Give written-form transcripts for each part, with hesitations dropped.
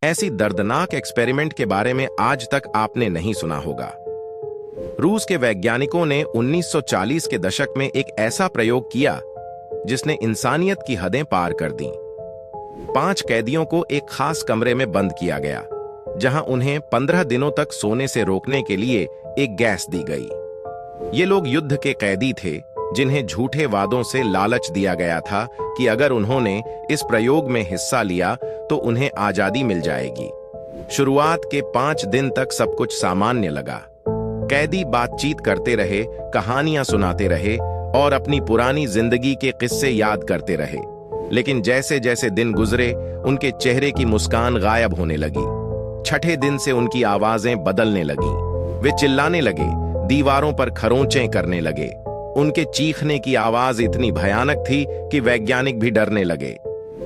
ऐसी दर्दनाक एक्सपेरिमेंट के बारे में आज तक आपने नहीं सुना होगा। रूस के वैज्ञानिकों ने 1940 के दशक में एक ऐसा प्रयोग किया जिसने इंसानियत की हदें पार कर दी। 5 कैदियों को एक खास कमरे में बंद किया गया, जहां उन्हें 15 दिनों तक सोने से रोकने के लिए एक गैस दी गई। ये लोग युद्ध के कैदी थे जिन्हें झूठे वादों से लालच दिया गया था कि अगर उन्होंने इस प्रयोग में हिस्सा लिया तो उन्हें आजादी मिल जाएगी। शुरुआत के 5 दिन तक सब कुछ सामान्य लगा। कैदी बातचीत करते रहे, कहानियां सुनाते रहे और अपनी पुरानी जिंदगी के किस्से याद करते रहे। लेकिन जैसे जैसे दिन गुजरे, उनके चेहरे की मुस्कान गायब होने लगी। छठे दिन से उनकी आवाजें बदलने लगीं। वे चिल्लाने लगे, दीवारों पर खरोंचें करने लगे। उनके चीखने की आवाज इतनी भयानक थी कि वैज्ञानिक भी डरने लगे।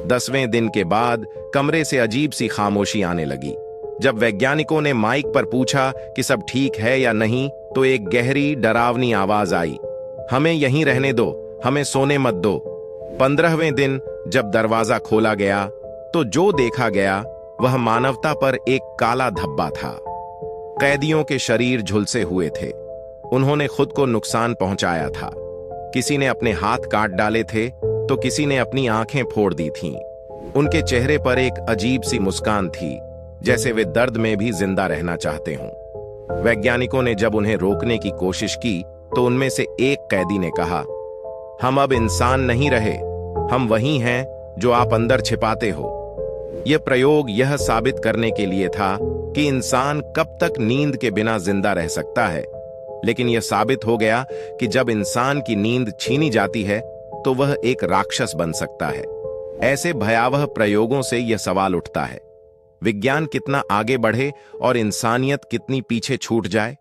10वें दिन के बाद कमरे से अजीब सी खामोशी आने लगी। जब वैज्ञानिकों ने माइक पर पूछा कि सब ठीक है या नहीं, तो एक गहरी डरावनी आवाज आई, हमें यहीं रहने दो, हमें सोने मत दो। 15वें दिन जब दरवाजा खोला गया तो जो देखा गया वह मानवता पर एक काला धब्बा था। कैदियों के शरीर झुलसे हुए थे। उन्होंने खुद को नुकसान पहुंचाया था। किसी ने अपने हाथ काट डाले थे तो किसी ने अपनी आंखें फोड़ दी थीं। उनके चेहरे पर एक अजीब सी मुस्कान थी, जैसे वे दर्द में भी जिंदा रहना चाहते हों। वैज्ञानिकों ने जब उन्हें रोकने की कोशिश की तो उनमें से एक कैदी ने कहा, हम अब इंसान नहीं रहे, हम वही हैं जो आप अंदर छिपाते हो। यह प्रयोग यह साबित करने के लिए था कि इंसान कब तक नींद के बिना जिंदा रह सकता है। लेकिन यह साबित हो गया कि जब इंसान की नींद छीनी जाती है तो वह एक राक्षस बन सकता है। ऐसे भयावह प्रयोगों से यह सवाल उठता है, विज्ञान कितना आगे बढ़े और इंसानियत कितनी पीछे छूट जाए।